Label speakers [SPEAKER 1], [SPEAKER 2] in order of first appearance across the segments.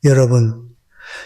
[SPEAKER 1] 여러분,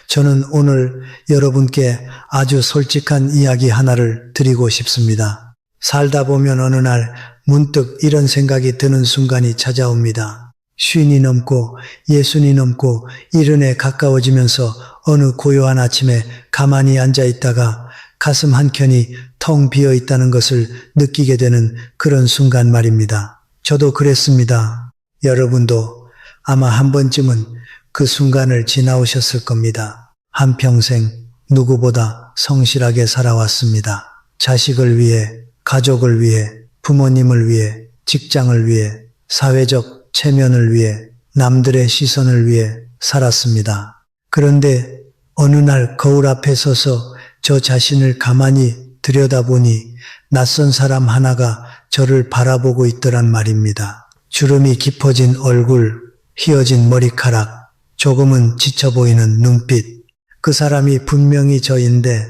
[SPEAKER 1] 저는 오늘 여러분께 아주 솔직한 이야기 하나를 드리고 싶습니다. 살다 보면 어느 날 문득 이런 생각이 드는 순간이 찾아옵니다. 50이 넘고 60이 넘고 70에 가까워지면서 어느 고요한 아침에 가만히 앉아 있다가 가슴 한켠이 텅 비어 있다는 것을 느끼게 되는 그런 순간 말입니다. 저도 그랬습니다. 여러분도 아마 한 번쯤은 그 순간을 지나오셨을 겁니다. 한평생 누구보다 성실하게 살아왔습니다. 자식을 위해, 가족을 위해, 부모님을 위해, 직장을 위해, 사회적 체면을 위해, 남들의 시선을 위해 살았습니다. 그런데 어느 날 거울 앞에 서서 저 자신을 가만히 들여다보니 낯선 사람 하나가 저를 바라보고 있더란 말입니다. 주름이 깊어진 얼굴, 휘어진 머리카락, 조금은 지쳐 보이는 눈빛. 그 사람이 분명히 저인데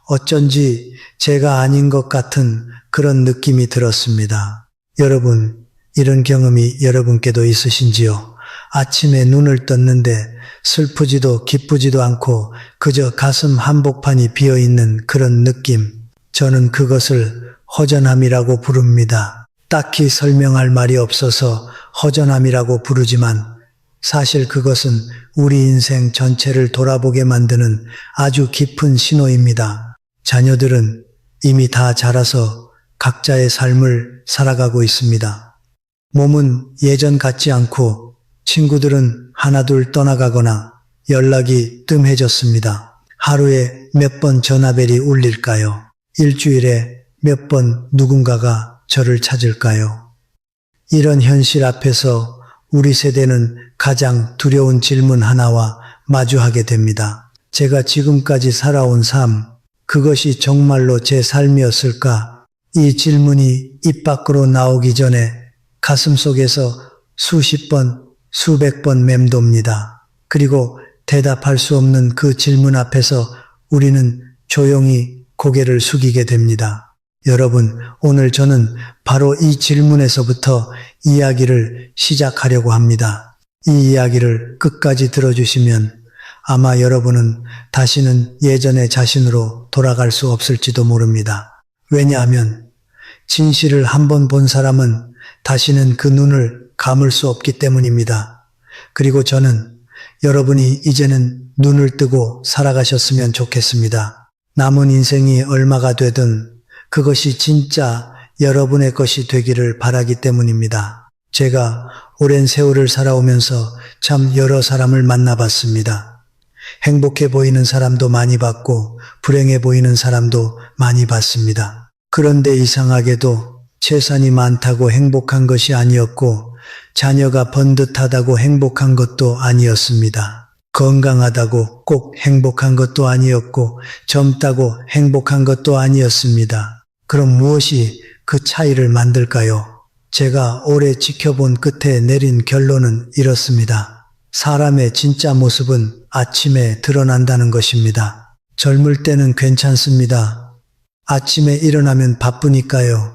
[SPEAKER 1] 어쩐지 제가 아닌 것 같은 그런 느낌이 들었습니다. 여러분, 이런 경험이 여러분께도 있으신지요? 아침에 눈을 떴는데 슬프지도 기쁘지도 않고 그저 가슴 한복판이 비어있는 그런 느낌. 저는 그것을 허전함이라고 부릅니다. 딱히 설명할 말이 없어서 허전함이라고 부르지만 사실 그것은 우리 인생 전체를 돌아보게 만드는 아주 깊은 신호입니다. 자녀들은 이미 다 자라서 각자의 삶을 살아가고 있습니다. 몸은 예전 같지 않고 친구들은 하나둘 떠나가거나 연락이 뜸해졌습니다. 하루에 몇 번 전화벨이 울릴까요? 일주일에 몇 번 누군가가 저를 찾을까요? 이런 현실 앞에서 우리 세대는 가장 두려운 질문 하나와 마주하게 됩니다. 제가 지금까지 살아온 삶, 그것이 정말로 제 삶이었을까? 이 질문이 입 밖으로 나오기 전에 가슴속에서 수십 번, 수백 번 맴돕니다. 그리고 대답할 수 없는 그 질문 앞에서 우리는 조용히 고개를 숙이게 됩니다. 여러분, 오늘 저는 바로 이 질문에서부터 이야기를 시작하려고 합니다. 이 이야기를 끝까지 들어주시면 아마 여러분은 다시는 예전의 자신으로 돌아갈 수 없을지도 모릅니다. 왜냐하면 진실을 한번 본 사람은 다시는 그 눈을 감을 수 없기 때문입니다. 그리고 저는 여러분이 이제는 눈을 뜨고 살아가셨으면 좋겠습니다. 남은 인생이 얼마가 되든 그것이 진짜 여러분의 것이 되기를 바라기 때문입니다. 제가 오랜 세월을 살아오면서 참 여러 사람을 만나봤습니다. 행복해 보이는 사람도 많이 봤고 불행해 보이는 사람도 많이 봤습니다. 그런데 이상하게도 재산이 많다고 행복한 것이 아니었고 자녀가 번듯하다고 행복한 것도 아니었습니다. 건강하다고 꼭 행복한 것도 아니었고 젊다고 행복한 것도 아니었습니다. 그럼 무엇이 그 차이를 만들까요? 제가 오래 지켜본 끝에 내린 결론은 이렇습니다. 사람의 진짜 모습은 아침에 드러난다는 것입니다. 젊을 때는 괜찮습니다. 아침에 일어나면 바쁘니까요.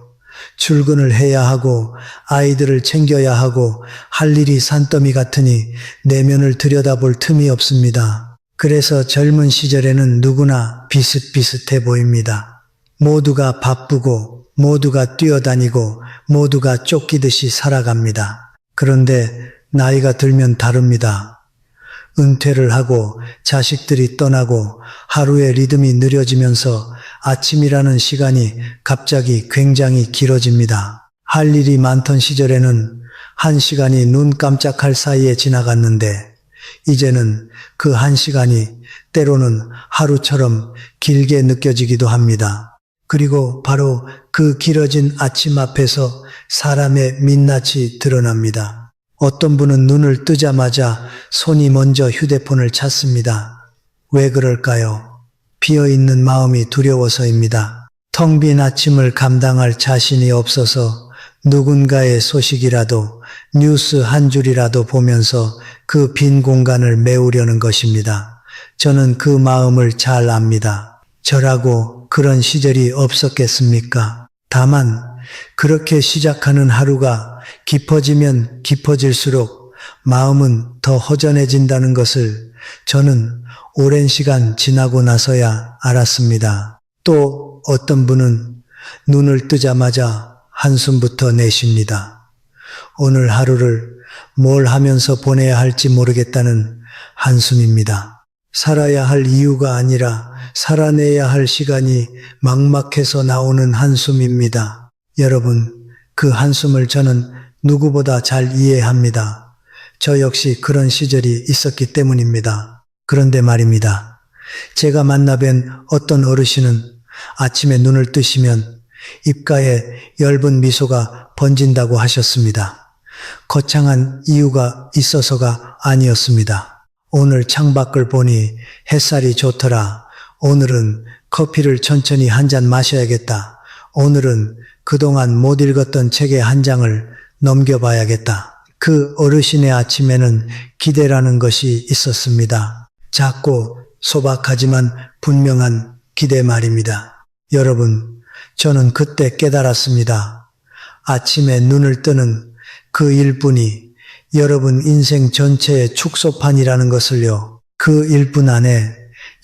[SPEAKER 1] 출근을 해야 하고 아이들을 챙겨야 하고 할 일이 산더미 같으니 내면을 들여다볼 틈이 없습니다. 그래서 젊은 시절에는 누구나 비슷비슷해 보입니다. 모두가 바쁘고 모두가 뛰어다니고 모두가 쫓기듯이 살아갑니다. 그런데 나이가 들면 다릅니다. 은퇴를 하고 자식들이 떠나고 하루의 리듬이 느려지면서 아침이라는 시간이 갑자기 굉장히 길어집니다. 할 일이 많던 시절에는 1시간이 눈 깜짝할 사이에 지나갔는데 이제는 그 1시간이 때로는 하루처럼 길게 느껴지기도 합니다. 그리고 바로 그 길어진 아침 앞에서 사람의 민낯이 드러납니다. 어떤 분은 눈을 뜨자마자 손이 먼저 휴대폰을 찾습니다. 왜 그럴까요? 비어있는 마음이 두려워서입니다. 텅 빈 아침을 감당할 자신이 없어서 누군가의 소식이라도 뉴스 한 줄이라도 보면서 그 빈 공간을 메우려는 것입니다. 저는 그 마음을 잘 압니다. 저라고 그런 시절이 없었겠습니까? 다만 그렇게 시작하는 하루가 깊어지면 깊어질수록 마음은 더 허전해진다는 것을 저는 오랜 시간 지나고 나서야 알았습니다. 또 어떤 분은 눈을 뜨자마자 한숨부터 내쉽니다. 오늘 하루를 뭘 하면서 보내야 할지 모르겠다는 한숨입니다. 살아야 할 이유가 아니라 살아내야 할 시간이 막막해서 나오는 한숨입니다. 여러분, 그 한숨을 저는 누구보다 잘 이해합니다. 저 역시 그런 시절이 있었기 때문입니다. 그런데 말입니다. 제가 만나뵌 어떤 어르신은 아침에 눈을 뜨시면 입가에 엷은 미소가 번진다고 하셨습니다. 거창한 이유가 있어서가 아니었습니다. 오늘 창밖을 보니 햇살이 좋더라. 오늘은 커피를 천천히 한 잔 마셔야겠다. 오늘은 그동안 못 읽었던 책의 한 장을 넘겨봐야겠다. 그 어르신의 아침에는 기대라는 것이 있었습니다. 작고 소박하지만 분명한 기대 말입니다. 여러분, 저는 그때 깨달았습니다. 아침에 눈을 뜨는 그 일뿐이 여러분 인생 전체의 축소판이라는 것을요. 그 일뿐 안에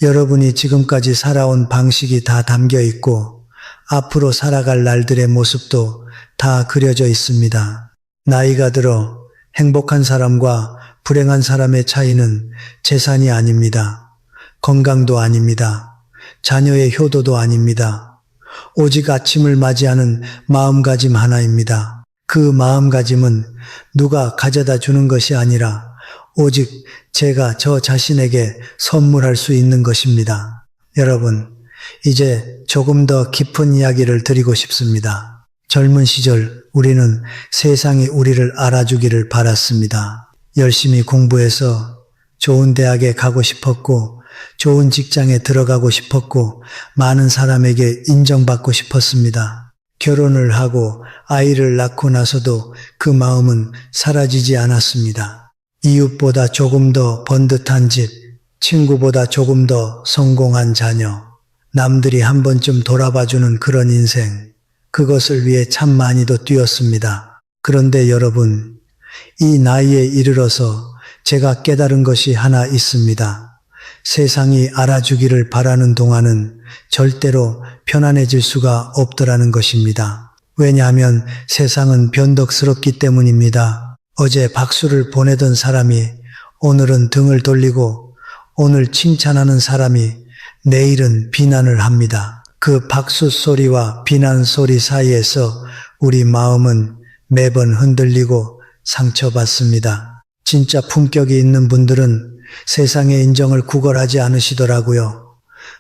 [SPEAKER 1] 여러분이 지금까지 살아온 방식이 다 담겨 있고 앞으로 살아갈 날들의 모습도 다 그려져 있습니다. 나이가 들어 행복한 사람과 불행한 사람의 차이는 재산이 아닙니다. 건강도 아닙니다. 자녀의 효도도 아닙니다. 오직 아침을 맞이하는 마음가짐 하나입니다. 그 마음가짐은 누가 가져다 주는 것이 아니라 오직 제가 저 자신에게 선물할 수 있는 것입니다. 여러분, 이제 조금 더 깊은 이야기를 드리고 싶습니다. 젊은 시절 우리는 세상이 우리를 알아주기를 바랐습니다. 열심히 공부해서 좋은 대학에 가고 싶었고, 좋은 직장에 들어가고 싶었고, 많은 사람에게 인정받고 싶었습니다. 결혼을 하고 아이를 낳고 나서도 그 마음은 사라지지 않았습니다. 이웃보다 조금 더 번듯한 집, 친구보다 조금 더 성공한 자녀, 남들이 한 번쯤 돌아봐주는 그런 인생, 그것을 위해 참 많이도 뛰었습니다. 그런데 여러분, 이 나이에 이르러서 제가 깨달은 것이 하나 있습니다. 세상이 알아주기를 바라는 동안은 절대로 편안해질 수가 없더라는 것입니다. 왜냐하면 세상은 변덕스럽기 때문입니다. 어제 박수를 보내던 사람이 오늘은 등을 돌리고 오늘 칭찬하는 사람이 내일은 비난을 합니다. 그 박수 소리와 비난 소리 사이에서 우리 마음은 매번 흔들리고 상처받습니다. 진짜 품격이 있는 분들은 세상의 인정을 구걸하지 않으시더라고요.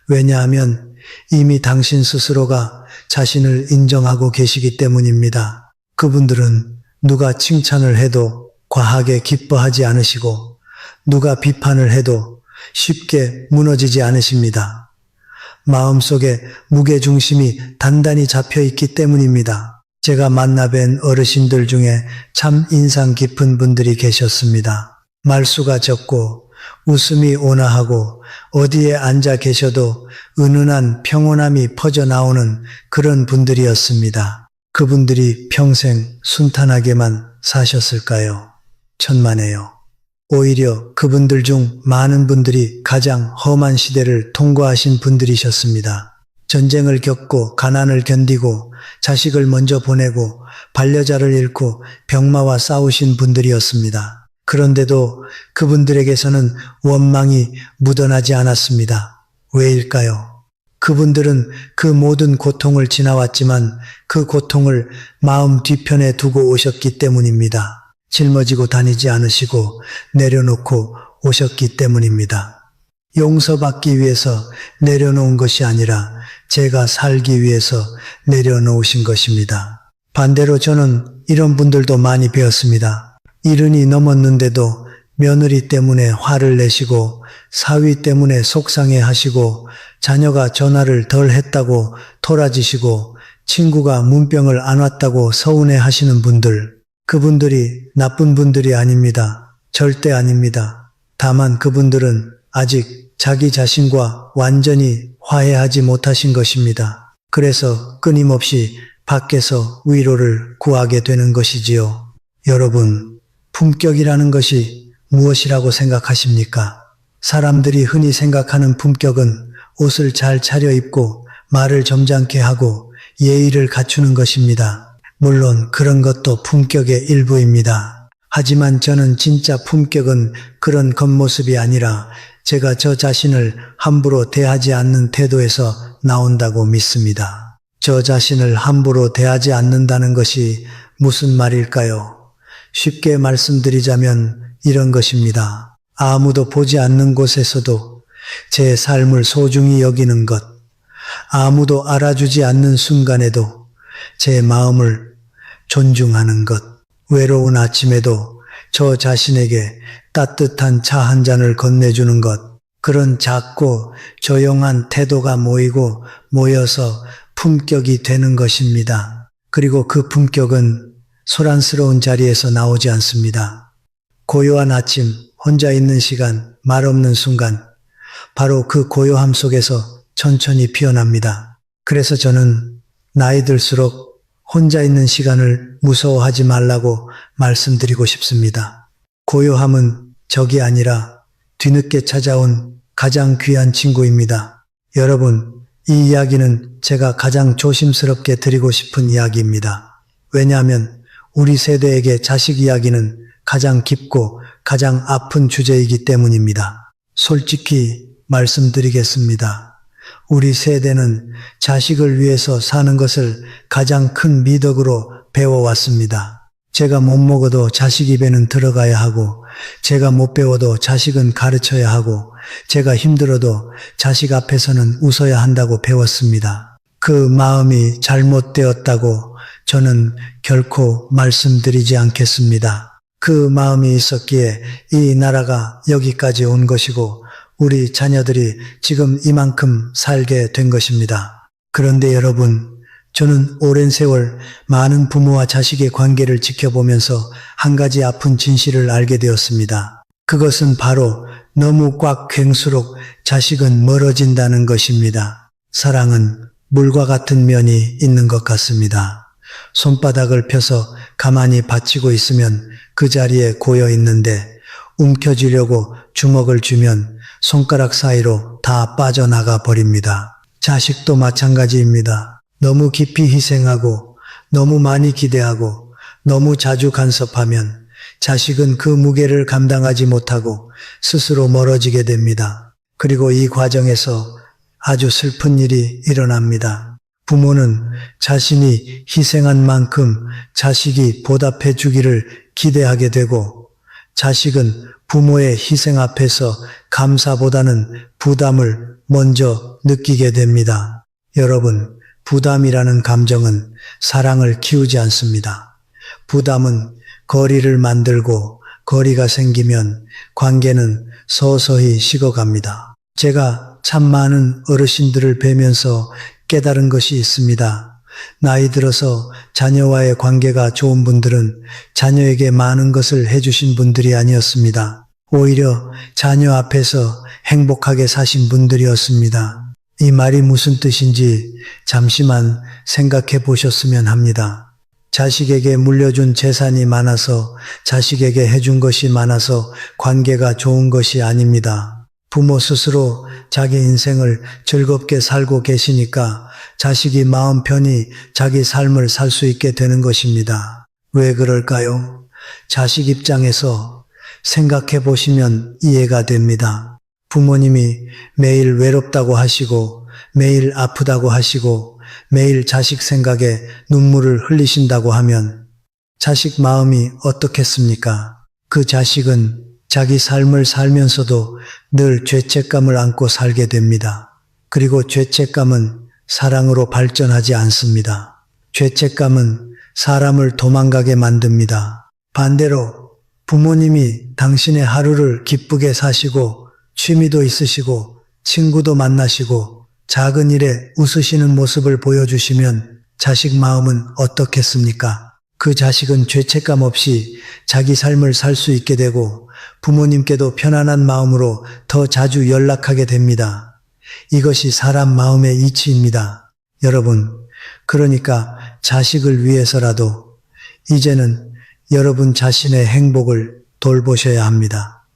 [SPEAKER 1] 왜냐하면 이미 당신 스스로가 자신을 인정하고 계시기 때문입니다. 그분들은 누가 칭찬을 해도 과하게 기뻐하지 않으시고 누가 비판을 해도 쉽게 무너지지 않으십니다. 마음속에 무게중심이 단단히 잡혀 있기 때문입니다. 제가 만나뵌 어르신들 중에 참 인상 깊은 분들이 계셨습니다. 말수가 적고 웃음이 온화하고 어디에 앉아 계셔도 은은한 평온함이 퍼져나오는 그런 분들이었습니다. 그분들이 평생 순탄하게만 사셨을까요? 천만에요. 오히려 그분들 중 많은 분들이 가장 험한 시대를 통과하신 분들이셨습니다. 전쟁을 겪고 가난을 견디고 자식을 먼저 보내고 반려자를 잃고 병마와 싸우신 분들이었습니다. 그런데도 그분들에게서는 원망이 묻어나지 않았습니다. 왜일까요? 그분들은 그 모든 고통을 지나왔지만 그 고통을 마음 뒤편에 두고 오셨기 때문입니다. 짊어지고 다니지 않으시고 내려놓고 오셨기 때문입니다. 용서받기 위해서 내려놓은 것이 아니라 제가 살기 위해서 내려놓으신 것입니다. 반대로 저는 이런 분들도 많이 배웠습니다. 70이 넘었는데도 며느리 때문에 화를 내시고 사위 때문에 속상해 하시고 자녀가 전화를 덜 했다고 토라지시고 친구가 문병을 안 왔다고 서운해 하시는 분들, 그분들이 나쁜 분들이 아닙니다. 절대 아닙니다. 다만 그분들은 아직 자기 자신과 완전히 화해하지 못하신 것입니다. 그래서 끊임없이 밖에서 위로를 구하게 되는 것이지요. 여러분, 품격이라는 것이 무엇이라고 생각하십니까? 사람들이 흔히 생각하는 품격은 옷을 잘 차려입고 말을 점잖게 하고 예의를 갖추는 것입니다. 물론 그런 것도 품격의 일부입니다. 하지만 저는 진짜 품격은 그런 겉모습이 아니라 제가 저 자신을 함부로 대하지 않는 태도에서 나온다고 믿습니다. 저 자신을 함부로 대하지 않는다는 것이 무슨 말일까요? 쉽게 말씀드리자면 이런 것입니다. 아무도 보지 않는 곳에서도 제 삶을 소중히 여기는 것, 아무도 알아주지 않는 순간에도 제 마음을 존중하는 것, 외로운 아침에도 저 자신에게 따뜻한 차 한 잔을 건네주는 것, 그런 작고 조용한 태도가 모여서 품격이 되는 것입니다. 그리고 그 품격은 소란스러운 자리에서 나오지 않습니다. 고요한 아침, 혼자 있는 시간, 말 없는 순간, 바로 그 고요함 속에서 천천히 피어납니다. 그래서 저는 나이 들수록 혼자 있는 시간을 무서워하지 말라고 말씀드리고 싶습니다. 고요함은 적이 아니라 뒤늦게 찾아온 가장 귀한 친구입니다. 여러분, 이 이야기는 제가 가장 조심스럽게 드리고 싶은 이야기입니다. 왜냐하면 우리 세대에게 자식 이야기는 가장 깊고 가장 아픈 주제이기 때문입니다. 솔직히 말씀드리겠습니다. 우리 세대는 자식을 위해서 사는 것을 가장 큰 미덕으로 배워왔습니다. 제가 못 먹어도 자식 입에는 들어가야 하고, 제가 못 배워도 자식은 가르쳐야 하고, 제가 힘들어도 자식 앞에서는 웃어야 한다고 배웠습니다. 그 마음이 잘못되었다고 저는 결코 말씀드리지 않겠습니다. 그 마음이 있었기에 이 나라가 여기까지 온 것이고 우리 자녀들이 지금 이만큼 살게 된 것입니다. 그런데 여러분, 저는 오랜 세월 많은 부모와 자식의 관계를 지켜보면서 한 가지 아픈 진실을 알게 되었습니다. 그것은 바로 너무 꽉 괭수록 자식은 멀어진다는 것입니다. 사랑은 물과 같은 면이 있는 것 같습니다. 손바닥을 펴서 가만히 받치고 있으면 그 자리에 고여 있는데 움켜쥐려고 주먹을 주면 손가락 사이로 다 빠져나가 버립니다. 자식도 마찬가지입니다. 너무 깊이 희생하고 너무 많이 기대하고 너무 자주 간섭하면 자식은 그 무게를 감당하지 못하고 스스로 멀어지게 됩니다. 그리고 이 과정에서 아주 슬픈 일이 일어납니다. 부모는 자신이 희생한 만큼 자식이 보답해 주기를 기대하게 되고 자식은 부모의 희생 앞에서 감사보다는 부담을 먼저 느끼게 됩니다. 여러분, 부담이라는 감정은 사랑을 키우지 않습니다. 부담은 거리를 만들고 거리가 생기면 관계는 서서히 식어갑니다. 제가 참 많은 어르신들을 뵈면서 깨달은 것이 있습니다. 나이 들어서 자녀와의 관계가 좋은 분들은 자녀에게 많은 것을 해주신 분들이 아니었습니다. 오히려 자녀 앞에서 행복하게 사신 분들이었습니다. 이 말이 무슨 뜻인지 잠시만 생각해 보셨으면 합니다. 자식에게 물려준 재산이 많아서 자식에게 해준 것이 많아서 관계가 좋은 것이 아닙니다. 부모 스스로 자기 인생을 즐겁게 살고 계시니까 자식이 마음 편히 자기 삶을 살 수 있게 되는 것입니다. 왜 그럴까요? 자식 입장에서 생각해 보시면 이해가 됩니다. 부모님이 매일 외롭다고 하시고 매일 아프다고 하시고 매일 자식 생각에 눈물을 흘리신다고 하면 자식 마음이 어떻겠습니까? 그 자식은 자기 삶을 살면서도 늘 죄책감을 안고 살게 됩니다. 그리고 죄책감은 사랑으로 발전하지 않습니다. 죄책감은 사람을 도망가게 만듭니다. 반대로 부모님이 당신의 하루를 기쁘게 사시고 취미도 있으시고 친구도 만나시고 작은 일에 웃으시는 모습을 보여주시면 자식 마음은 어떻겠습니까? 그 자식은 죄책감 없이 자기 삶을 살 수 있게 되고 부모님께도 편안한 마음으로 더 자주 연락하게 됩니다. 이것이 사람 마음의 이치입니다. 여러분, 그러니까 자식을 위해서라도 이제는 여러분 자신의 행복을 돌보셔야 합니다.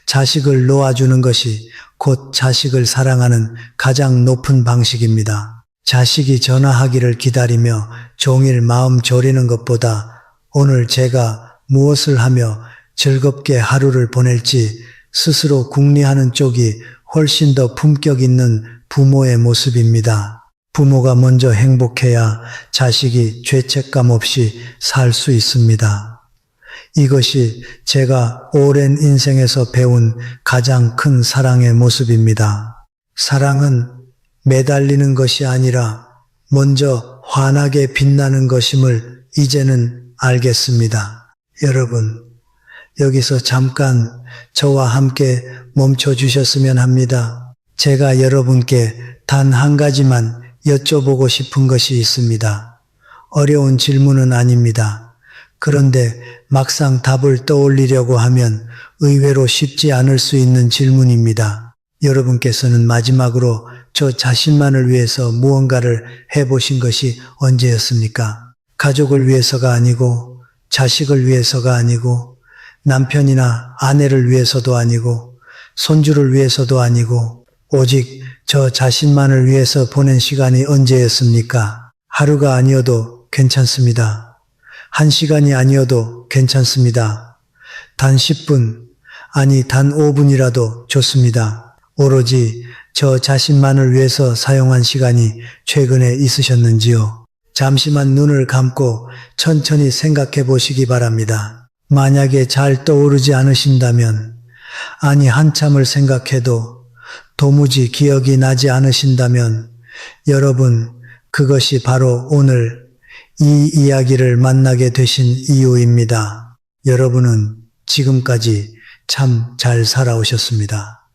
[SPEAKER 1] 자식을 놓아주는 것이 곧 자식을 사랑하는 가장 높은 방식입니다. 자식이 전화하기를 기다리며 종일 마음 졸이는 것보다 오늘 제가 무엇을 하며 즐겁게 하루를 보낼지 스스로 궁리하는 쪽이 훨씬 더 품격 있는 부모의 모습입니다. 부모가 먼저 행복해야 자식이 죄책감 없이 살 수 있습니다. 이것이 제가 오랜 인생에서 배운 가장 큰 사랑의 모습입니다. 사랑은 매달리는 것이 아니라 먼저 환하게 빛나는 것임을 이제는 알겠습니다. 여러분, 여기서 잠깐 저와 함께 멈춰 주셨으면 합니다. 제가 여러분께 단 한 가지만 여쭤보고 싶은 것이 있습니다. 어려운 질문은 아닙니다. 그런데 막상 답을 떠올리려고 하면 의외로 쉽지 않을 수 있는 질문입니다. 여러분께서는 마지막으로 저 자신만을 위해서 무언가를 해보신 것이 언제였습니까? 가족을 위해서가 아니고, 자식을 위해서가 아니고, 남편이나 아내를 위해서도 아니고, 손주를 위해서도 아니고, 오직 저 자신만을 위해서 보낸 시간이 언제였습니까? 하루가 아니어도 괜찮습니다. 1시간이 아니어도 괜찮습니다. 단 10분, 아니 단 5분이라도 좋습니다. 오로지 저 자신만을 위해서 사용한 시간이 최근에 있으셨는지요? 잠시만 눈을 감고 천천히 생각해 보시기 바랍니다. 만약에 잘 떠오르지 않으신다면, 아니 한참을 생각해도 도무지 기억이 나지 않으신다면, 여러분, 그것이 바로 오늘 이 이야기를 만나게 되신 이유입니다. 여러분은 지금까지 참 잘 살아오셨습니다.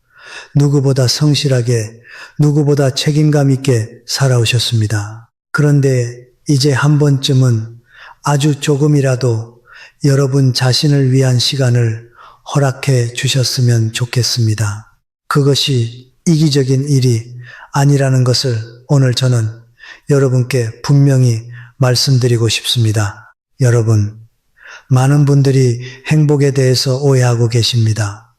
[SPEAKER 1] 누구보다 성실하게, 누구보다 책임감 있게 살아오셨습니다. 그런데 이제 한 번쯤은 아주 조금이라도 여러분 자신을 위한 시간을 허락해 주셨으면 좋겠습니다. 그것이 이기적인 일이 아니라는 것을 오늘 저는 여러분께 분명히 말씀드리고 싶습니다. 여러분, 많은 분들이 행복에 대해서 오해하고 계십니다.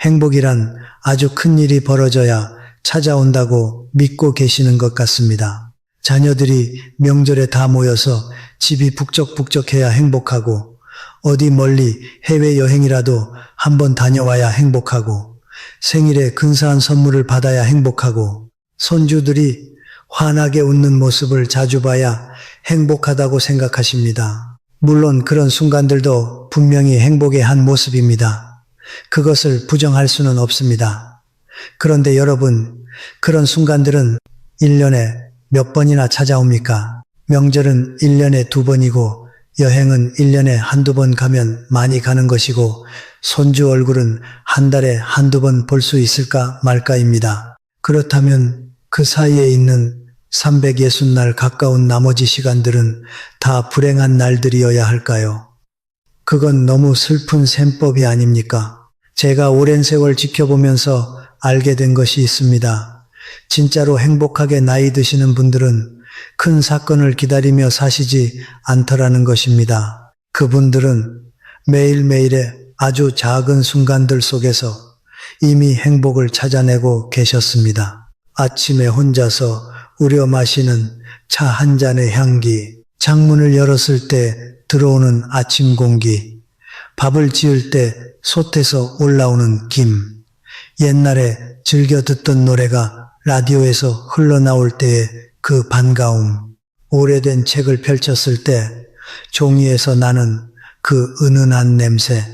[SPEAKER 1] 행복이란 아주 큰 일이 벌어져야 찾아온다고 믿고 계시는 것 같습니다. 자녀들이 명절에 다 모여서 집이 북적북적해야 행복하고, 어디 멀리 해외여행이라도 한번 다녀와야 행복하고, 생일에 근사한 선물을 받아야 행복하고, 손주들이 환하게 웃는 모습을 자주 봐야 행복하다고 생각하십니다. 물론 그런 순간들도 분명히 행복의 한 모습입니다. 그것을 부정할 수는 없습니다. 그런데 여러분, 그런 순간들은 1년에 몇 번이나 찾아옵니까? 명절은 1년에 2번이고, 여행은 1년에 한두 번 가면 많이 가는 것이고, 손주 얼굴은 한 달에 한두 번 볼 수 있을까 말까입니다. 그렇다면 그 사이에 있는 360날 가까운 나머지 시간들은 다 불행한 날들이어야 할까요? 그건 너무 슬픈 셈법이 아닙니까? 제가 오랜 세월 지켜보면서 알게 된 것이 있습니다. 진짜로 행복하게 나이 드시는 분들은 큰 사건을 기다리며 사시지 않더라는 것입니다. 그분들은 매일매일의 아주 작은 순간들 속에서 이미 행복을 찾아내고 계셨습니다. 아침에 혼자서 우려 마시는 차 한 잔의 향기, 창문을 열었을 때 들어오는 아침 공기, 밥을 지을 때 솥에서 올라오는 김, 옛날에 즐겨 듣던 노래가 라디오에서 흘러나올 때의 그 반가움, 오래된 책을 펼쳤을 때 종이에서 나는 그 은은한 냄새,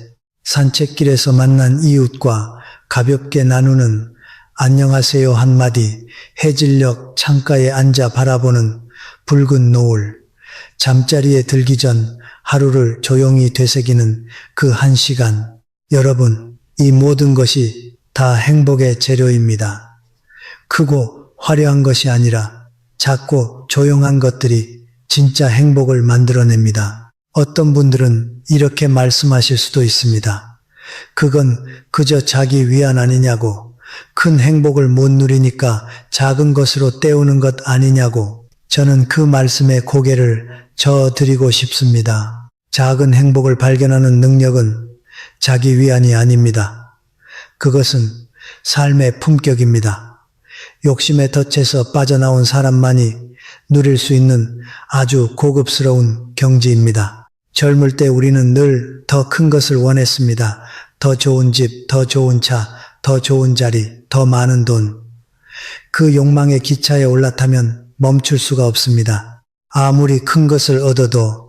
[SPEAKER 1] 산책길에서 만난 이웃과 가볍게 나누는 안녕하세요 한마디, 해질녘 창가에 앉아 바라보는 붉은 노을, 잠자리에 들기 전 하루를 조용히 되새기는 그 1시간. 여러분, 이 모든 것이 다 행복의 재료입니다. 크고 화려한 것이 아니라 작고 조용한 것들이 진짜 행복을 만들어냅니다. 어떤 분들은 이렇게 말씀하실 수도 있습니다. 그건 그저 자기 위안 아니냐고, 큰 행복을 못 누리니까 작은 것으로 때우는 것 아니냐고. 저는 그 말씀에 고개를 저어드리고 싶습니다. 작은 행복을 발견하는 능력은 자기 위안이 아닙니다. 그것은 삶의 품격입니다. 욕심에 덫에서 빠져나온 사람만이 누릴 수 있는 아주 고급스러운 경지입니다. 젊을 때 우리는 늘 더 큰 것을 원했습니다. 더 좋은 집, 더 좋은 차, 더 좋은 자리, 더 많은 돈. 그 욕망의 기차에 올라타면 멈출 수가 없습니다. 아무리 큰 것을 얻어도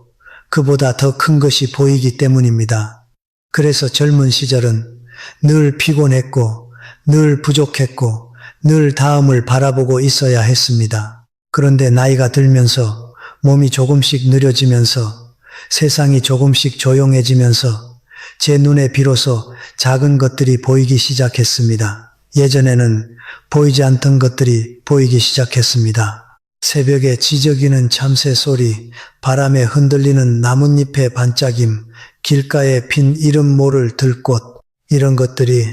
[SPEAKER 1] 그보다 더 큰 것이 보이기 때문입니다. 그래서 젊은 시절은 늘 피곤했고, 늘 부족했고, 늘 다음을 바라보고 있어야 했습니다. 그런데 나이가 들면서 몸이 조금씩 느려지면서 세상이 조금씩 조용해지면서 제 눈에 비로소 작은 것들이 보이기 시작했습니다. 예전에는 보이지 않던 것들이 보이기 시작했습니다. 새벽에 지저귀는 참새 소리, 바람에 흔들리는 나뭇잎의 반짝임, 길가에 핀 이름 모를 들꽃, 이런 것들이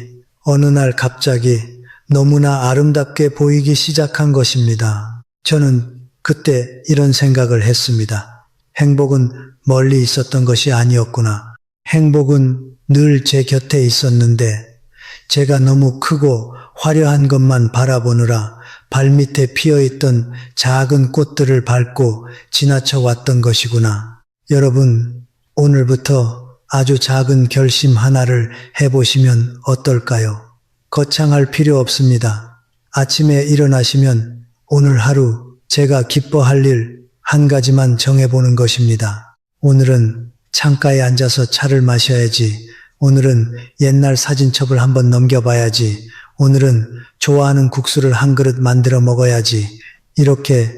[SPEAKER 1] 어느 날 갑자기 너무나 아름답게 보이기 시작한 것입니다. 저는 그때 이런 생각을 했습니다. 행복은 멀리 있었던 것이 아니었구나. 행복은 늘 제 곁에 있었는데 제가 너무 크고 화려한 것만 바라보느라 발밑에 피어있던 작은 꽃들을 밟고 지나쳐 왔던 것이구나. 여러분, 오늘부터 아주 작은 결심 하나를 해보시면 어떨까요? 거창할 필요 없습니다. 아침에 일어나시면 오늘 하루 제가 기뻐할 일 한 가지만 정해보는 것입니다. 오늘은 창가에 앉아서 차를 마셔야지. 오늘은 옛날 사진첩을 한번 넘겨봐야지. 오늘은 좋아하는 국수를 한 그릇 만들어 먹어야지. 이렇게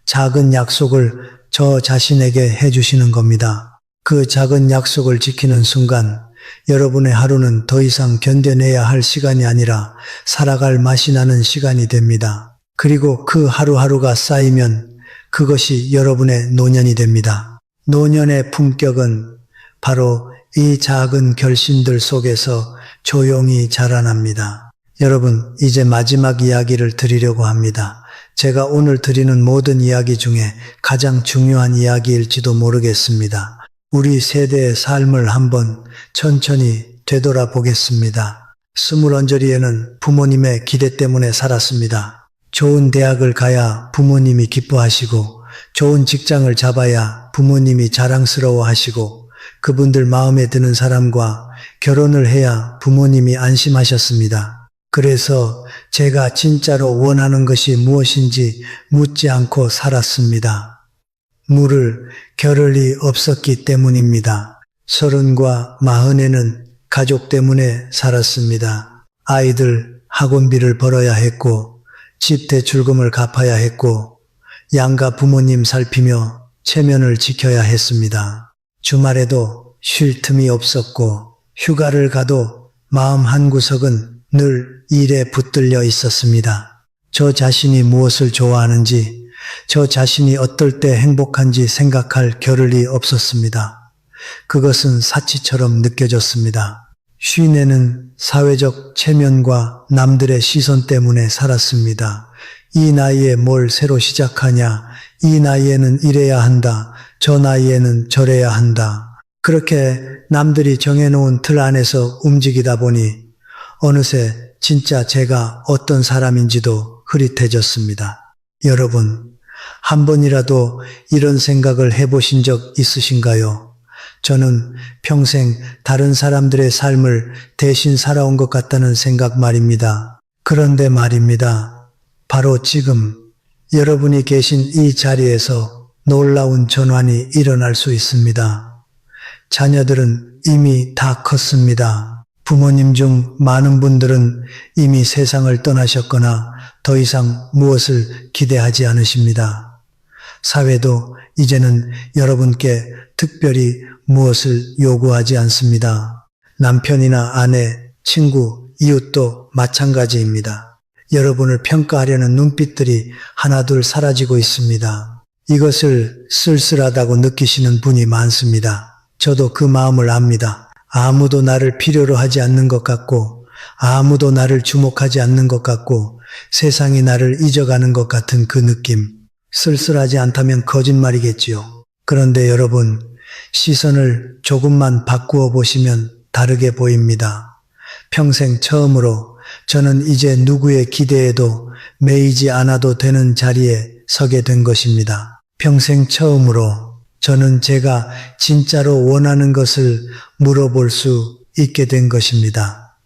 [SPEAKER 1] 작은 약속을 저 자신에게 해주시는 겁니다. 그 작은 약속을 지키는 순간 여러분의 하루는 더 이상 견뎌내야 할 시간이 아니라 살아갈 맛이 나는 시간이 됩니다. 그리고 그 하루하루가 쌓이면 그것이 여러분의 노년이 됩니다. 노년의 품격은 바로 이 작은 결심들 속에서 조용히 자라납니다. 여러분, 이제 마지막 이야기를 드리려고 합니다. 제가 오늘 드리는 모든 이야기 중에 가장 중요한 이야기일지도 모르겠습니다. 우리 세대의 삶을 한번 천천히 되돌아보겠습니다. 20언저리에는 부모님의 기대 때문에 살았습니다. 좋은 대학을 가야 부모님이 기뻐하시고, 좋은 직장을 잡아야 부모님이 자랑스러워하시고, 그분들 마음에 드는 사람과 결혼을 해야 부모님이 안심하셨습니다. 그래서 제가 진짜로 원하는 것이 무엇인지 묻지 않고 살았습니다. 물을 겨를이 없었기 때문입니다. 30과 40에는 가족 때문에 살았습니다. 아이들 학원비를 벌어야 했고, 집 대출금을 갚아야 했고, 양가 부모님 살피며 체면을 지켜야 했습니다. 주말에도 쉴 틈이 없었고, 휴가를 가도 마음 한구석은 늘 일에 붙들려 있었습니다. 저 자신이 무엇을 좋아하는지, 저 자신이 어떨 때 행복한지 생각할 겨를이 없었습니다. 그것은 사치처럼 느껴졌습니다. 쉰에는 사회적 체면과 남들의 시선 때문에 살았습니다. 이 나이에 뭘 새로 시작하냐, 이 나이에는 이래야 한다, 저 나이에는 저래야 한다. 그렇게 남들이 정해놓은 틀 안에서 움직이다 보니 어느새 진짜 제가 어떤 사람인지도 흐릿해졌습니다. 여러분, 한 번이라도 이런 생각을 해보신 적 있으신가요? 저는 평생 다른 사람들의 삶을 대신 살아온 것 같다는 생각 말입니다. 그런데 말입니다. 바로 지금 여러분이 계신 이 자리에서 놀라운 전환이 일어날 수 있습니다. 자녀들은 이미 다 컸습니다. 부모님 중 많은 분들은 이미 세상을 떠나셨거나 더 이상 무엇을 기대하지 않으십니다. 사회도 이제는 여러분께 특별히 무엇을 요구하지 않습니다. 남편이나 아내, 친구, 이웃도 마찬가지입니다. 여러분을 평가하려는 눈빛들이 하나둘 사라지고 있습니다. 이것을 쓸쓸하다고 느끼시는 분이 많습니다. 저도 그 마음을 압니다. 아무도 나를 필요로 하지 않는 것 같고, 아무도 나를 주목하지 않는 것 같고, 세상이 나를 잊어가는 것 같은 그 느낌. 쓸쓸하지 않다면 거짓말이겠지요. 그런데 여러분, 시선을 조금만 바꾸어 보시면 다르게 보입니다. 평생 처음으로 저는 이제 누구의 기대에도 매이지 않아도 되는 자리에 서게 된 것입니다. 평생 처음으로 저는 제가 진짜로 원하는 것을 물어볼 수 있게 된 것입니다.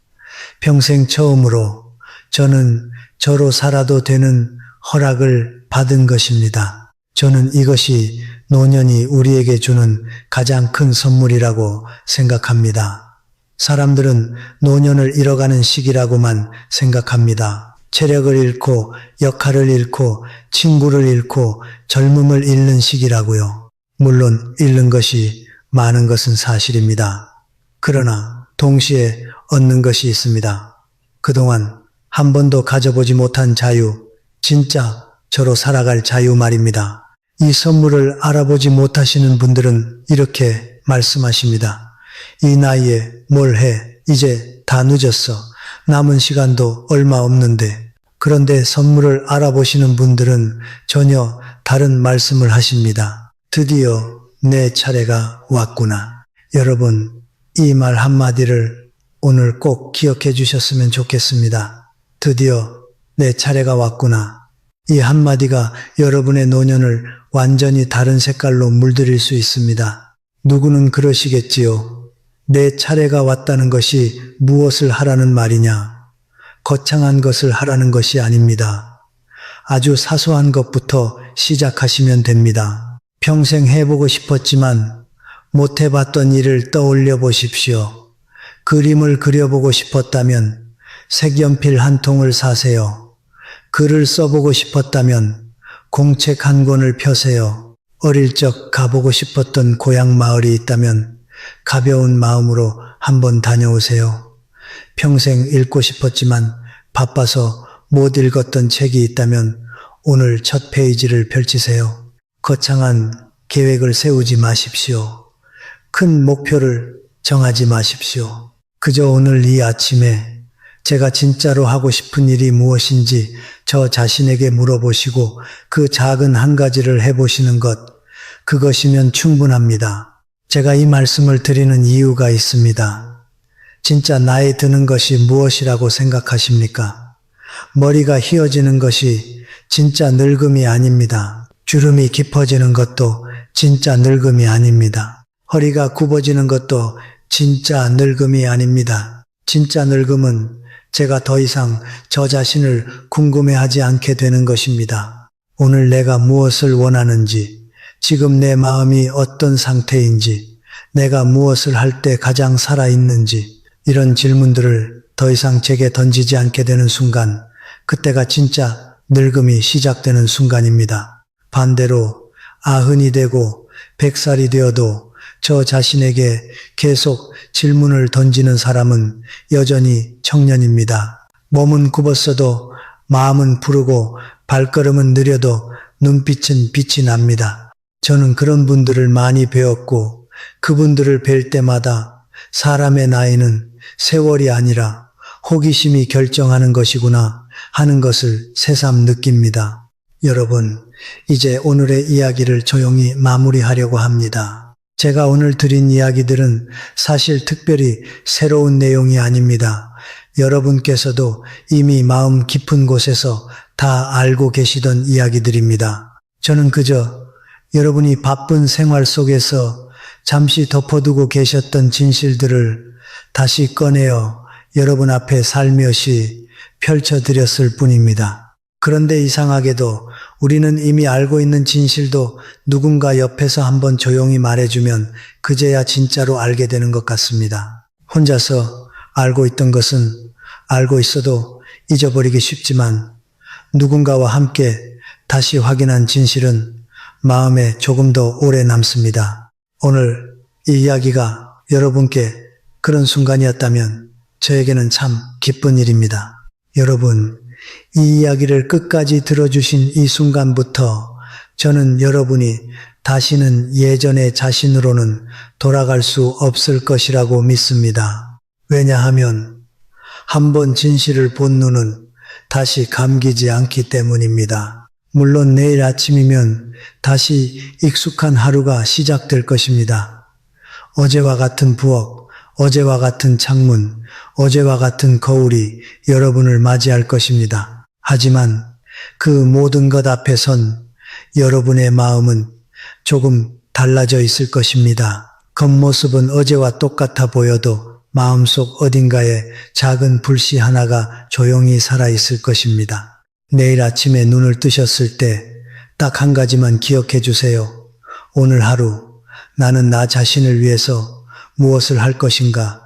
[SPEAKER 1] 평생 처음으로 저는 저로 살아도 되는 허락을 받은 것입니다. 저는 이것이 노년이 우리에게 주는 가장 큰 선물이라고 생각합니다. 사람들은 노년을 잃어가는 시기라고만 생각합니다. 체력을 잃고 역할을 잃고 친구를 잃고 젊음을 잃는 시기라고요. 물론 잃는 것이 많은 것은 사실입니다. 그러나 동시에 얻는 것이 있습니다. 그동안 한 번도 가져보지 못한 자유, 진짜 저로 살아갈 자유 말입니다. 이 선물을 알아보지 못하시는 분들은 이렇게 말씀하십니다. 이 나이에 뭘 해? 이제 다 늦었어. 남은 시간도 얼마 없는데. 그런데 선물을 알아보시는 분들은 전혀 다른 말씀을 하십니다. 드디어 내 차례가 왔구나. 여러분, 이 말 한마디를 오늘 꼭 기억해 주셨으면 좋겠습니다. 드디어 내 차례가 왔구나. 이 한마디가 여러분의 노년을 완전히 다른 색깔로 물들일 수 있습니다. 누구는 그러시겠지요. 내 차례가 왔다는 것이 무엇을 하라는 말이냐? 거창한 것을 하라는 것이 아닙니다. 아주 사소한 것부터 시작하시면 됩니다. 평생 해보고 싶었지만 못 해봤던 일을 떠올려 보십시오. 그림을 그려보고 싶었다면 색연필 한 통을 사세요. 글을 써보고 싶었다면 공책 한 권을 펴세요. 어릴 적 가보고 싶었던 고향 마을이 있다면 가벼운 마음으로 한번 다녀오세요. 평생 읽고 싶었지만 바빠서 못 읽었던 책이 있다면 오늘 첫 페이지를 펼치세요. 거창한 계획을 세우지 마십시오. 큰 목표를 정하지 마십시오. 그저 오늘 이 아침에 제가 진짜로 하고 싶은 일이 무엇인지 저 자신에게 물어보시고 그 작은 한 가지를 해보시는 것, 그것이면 충분합니다. 제가 이 말씀을 드리는 이유가 있습니다. 진짜 나이 드는 것이 무엇이라고 생각하십니까? 머리가 휘어지는 것이 진짜 늙음이 아닙니다. 주름이 깊어지는 것도 진짜 늙음이 아닙니다. 허리가 굽어지는 것도 진짜 늙음이 아닙니다. 진짜 늙음은 제가 더 이상 저 자신을 궁금해하지 않게 되는 것입니다. 오늘 내가 무엇을 원하는지, 지금 내 마음이 어떤 상태인지, 내가 무엇을 할 때 가장 살아있는지, 이런 질문들을 더 이상 제게 던지지 않게 되는 순간, 그때가 진짜 늙음이 시작되는 순간입니다. 반대로 아흔이 되고 100살이 되어도 저 자신에게 계속 질문을 던지는 사람은 여전히 청년입니다. 몸은 굽었어도 마음은 푸르고 발걸음은 느려도 눈빛은 빛이 납니다. 저는 그런 분들을 많이 배웠고 그분들을 뵐 때마다 사람의 나이는 세월이 아니라 호기심이 결정하는 것이구나 하는 것을 새삼 느낍니다. 여러분, 이제 오늘의 이야기를 조용히 마무리하려고 합니다. 제가 오늘 드린 이야기들은 사실 특별히 새로운 내용이 아닙니다. 여러분께서도 이미 마음 깊은 곳에서 다 알고 계시던 이야기들입니다. 저는 그저 여러분이 바쁜 생활 속에서 잠시 덮어두고 계셨던 진실들을 다시 꺼내어 여러분 앞에 살며시 펼쳐드렸을 뿐입니다. 그런데 이상하게도 우리는 이미 알고 있는 진실도 누군가 옆에서 한번 조용히 말해주면 그제야 진짜로 알게 되는 것 같습니다. 혼자서 알고 있던 것은 알고 있어도 잊어버리기 쉽지만 누군가와 함께 다시 확인한 진실은 마음에 조금 더 오래 남습니다. 오늘 이 이야기가 여러분께 그런 순간이었다면 저에게는 참 기쁜 일입니다. 여러분, 이 이야기를 끝까지 들어주신 이 순간부터 저는 여러분이 다시는 예전의 자신으로는 돌아갈 수 없을 것이라고 믿습니다. 왜냐하면 한번 진실을 본 눈은 다시 감기지 않기 때문입니다. 물론 내일 아침이면 다시 익숙한 하루가 시작될 것입니다. 어제와 같은 부엌, 어제와 같은 창문, 어제와 같은 거울이 여러분을 맞이할 것입니다. 하지만 그 모든 것 앞에 선 여러분의 마음은 조금 달라져 있을 것입니다. 겉모습은 어제와 똑같아 보여도 마음속 어딘가에 작은 불씨 하나가 조용히 살아 있을 것입니다. 내일 아침에 눈을 뜨셨을 때 딱 한 가지만 기억해 주세요. 오늘 하루 나는 나 자신을 위해서 무엇을 할 것인가?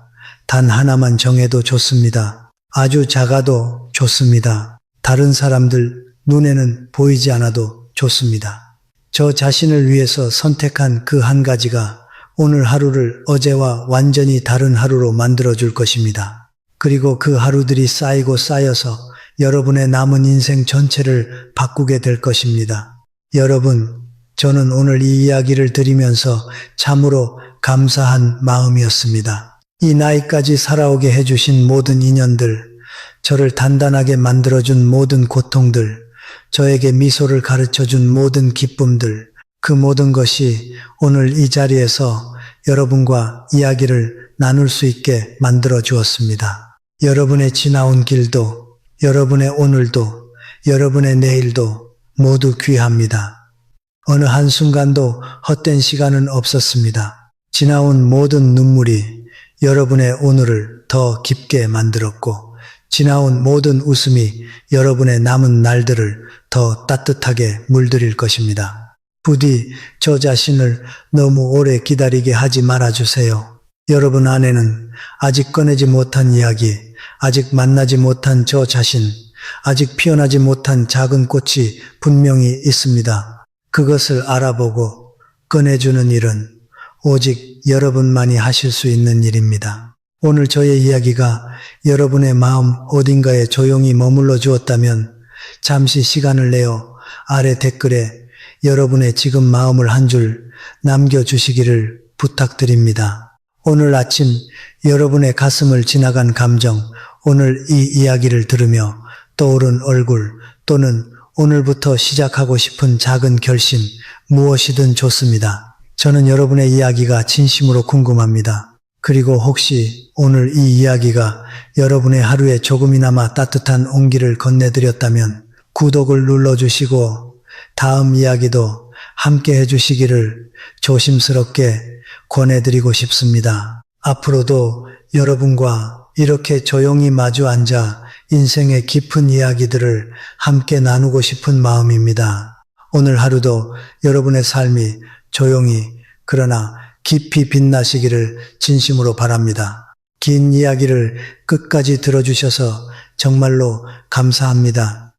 [SPEAKER 1] 단 하나만 정해도 좋습니다. 아주 작아도 좋습니다. 다른 사람들 눈에는 보이지 않아도 좋습니다. 저 자신을 위해서 선택한 그 한 가지가 오늘 하루를 어제와 완전히 다른 하루로 만들어 줄 것입니다. 그리고 그 하루들이 쌓이고 쌓여서 여러분의 남은 인생 전체를 바꾸게 될 것입니다. 여러분, 저는 오늘 이 이야기를 들으면서 참으로 감사한 마음이었습니다. 이 나이까지 살아오게 해주신 모든 인연들, 저를 단단하게 만들어준 모든 고통들, 저에게 미소를 가르쳐준 모든 기쁨들, 그 모든 것이 오늘 이 자리에서 여러분과 이야기를 나눌 수 있게 만들어 주었습니다. 여러분의 지나온 길도, 여러분의 오늘도, 여러분의 내일도 모두 귀합니다. 어느 한순간도 헛된 시간은 없었습니다. 지나온 모든 눈물이 여러분의 오늘을 더 깊게 만들었고, 지나온 모든 웃음이 여러분의 남은 날들을 더 따뜻하게 물들일 것입니다. 부디 저 자신을 너무 오래 기다리게 하지 말아주세요. 여러분 안에는 아직 꺼내지 못한 이야기, 아직 만나지 못한 저 자신, 아직 피어나지 못한 작은 꽃이 분명히 있습니다. 그것을 알아보고 꺼내주는 일은 오직 여러분만이 하실 수 있는 일입니다. 오늘 저의 이야기가 여러분의 마음 어딘가에 조용히 머물러 주었다면 잠시 시간을 내어 아래 댓글에 여러분의 지금 마음을 한 줄 남겨주시기를 부탁드립니다. 오늘 아침 여러분의 가슴을 지나간 감정, 오늘 이 이야기를 들으며 떠오른 얼굴 또는 오늘부터 시작하고 싶은 작은 결심 무엇이든 좋습니다. 저는 여러분의 이야기가 진심으로 궁금합니다. 그리고 혹시 오늘 이 이야기가 여러분의 하루에 조금이나마 따뜻한 온기를 건네드렸다면 구독을 눌러주시고 다음 이야기도 함께 해주시기를 조심스럽게 권해드리고 싶습니다. 앞으로도 여러분과 이렇게 조용히 마주 앉아 인생의 깊은 이야기들을 함께 나누고 싶은 마음입니다. 오늘 하루도 여러분의 삶이 조용히 그러나 깊이 빛나시기를 진심으로 바랍니다. 긴 이야기를 끝까지 들어주셔서 정말로 감사합니다.